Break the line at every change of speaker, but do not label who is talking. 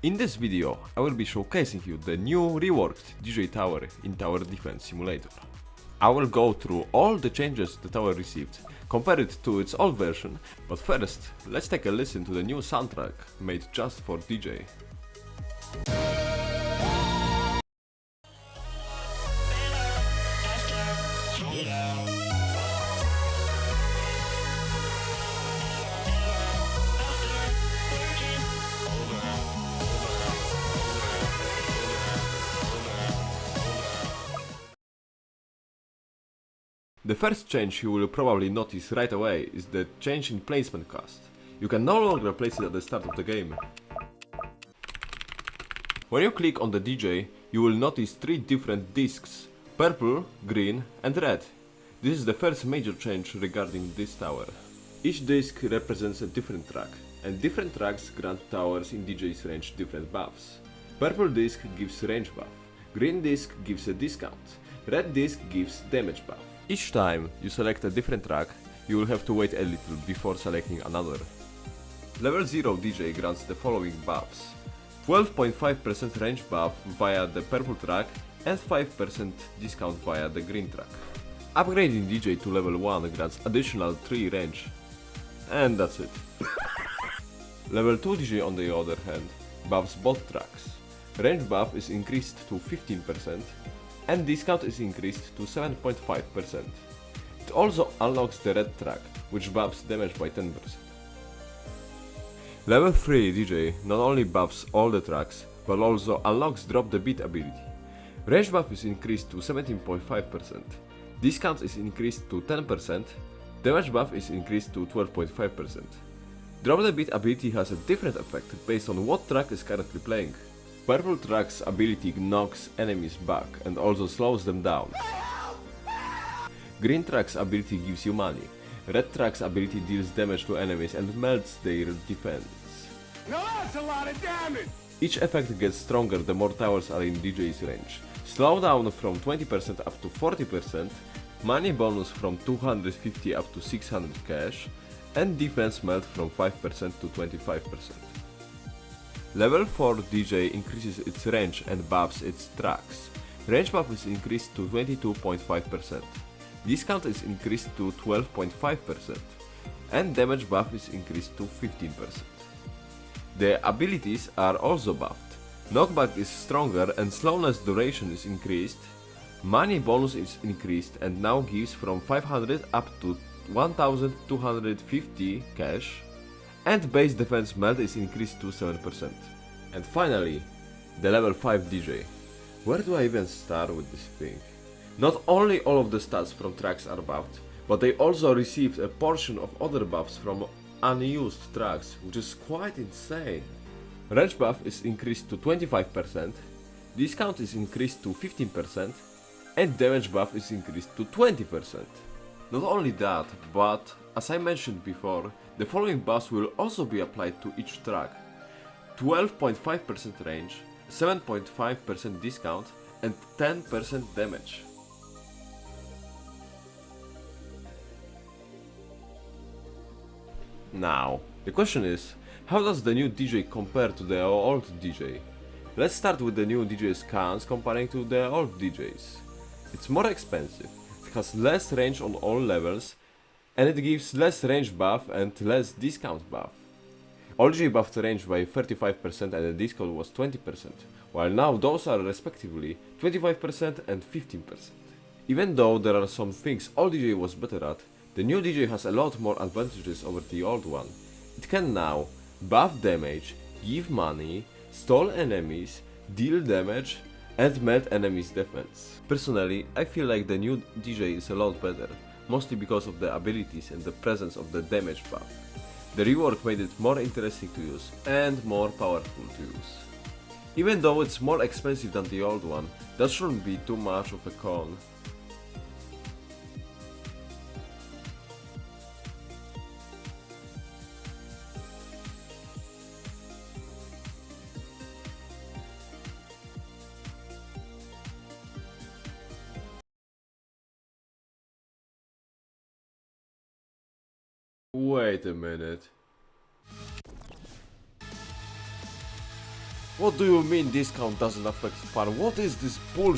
In this video, I will be showcasing you the new reworked DJ tower in Tower Defense Simulator. I will go through all the changes the tower received, compare it to its old version, but first, let's take a listen to the new soundtrack made just for DJ. The first change you will probably notice right away is the change in placement cost. You can no longer place it at the start of the game. When you click on the DJ, you will notice three different discs: purple, green and red. This is the first major change regarding this tower. Each disc represents a different track, and different tracks grant towers in DJ's range different buffs. Purple disc gives range buff, green disc gives a discount, red disc gives damage buff. Each time you select a different track, you will have to wait a little before selecting another. Level 0 DJ grants the following buffs: 12.5% range buff via the purple track and 5% discount via the green track. Upgrading DJ to level 1 grants additional 3 range. And that's it. Level 2 DJ on the other hand buffs both tracks. Range buff is increased to 15% and discount is increased to 7.5%. It also unlocks the red track, which buffs damage by 10%. Level 3 DJ not only buffs all the tracks, but also unlocks drop the beat ability. Range buff is increased to 17.5%, discount is increased to 10%, damage buff is increased to 12.5%. Drop the beat ability has a different effect based on what track is currently playing. Purple track's ability knocks enemies back and also slows them down. Green track's ability gives you money. Red track's ability deals damage to enemies and melts their defense.
Now that's a lot of damage!
Each effect gets stronger the more towers are in DJ's range. Slowdown from 20% up to 40%, money bonus from 250 up to 600 cash, and defense melt from 5% to 25%. Level 4 DJ increases its range and buffs its tracks. Range buff is increased to 22.5%, discount is increased to 12.5%, and damage buff is increased to 15%. The abilities are also buffed. Knockback is stronger and slowness duration is increased. Money bonus is increased and now gives from 500 up to 1250 cash. And base defense melt is increased to 7%. And finally, the level 5 DJ. Where do I even start with this thing? Not only all of the stats from tracks are buffed, but they also received a portion of other buffs from unused tracks, which is quite insane. Range buff is increased to 25%, discount is increased to 15%, and damage buff is increased to 20%. Not only that, but as I mentioned before, the following buffs will also be applied to each track: 12.5% range, 7.5% discount, and 10% damage. Now, the question is, how does the new DJ compare to the old DJ? Let's start with the new DJ scans comparing to the old DJs. It's more expensive, it has less range on all levels, and it gives less range buff and less discount buff. Old DJ buffed range by 35% and the discount was 20%, while now those are respectively 25% and 15%. Even though there are some things old DJ was better at, the new DJ has a lot more advantages over the old one. It can now buff damage, give money, stall enemies, deal damage, and melt enemies' defense. Personally, I feel like the new DJ is a lot better, mostly because of the abilities and the presence of the damage buff. The rework made it more interesting to use and more powerful to use. Even though it's more expensive than the old one, that shouldn't be too much of a con. Wait a minute. What do you mean discount doesn't affect fun? What is this bullshit?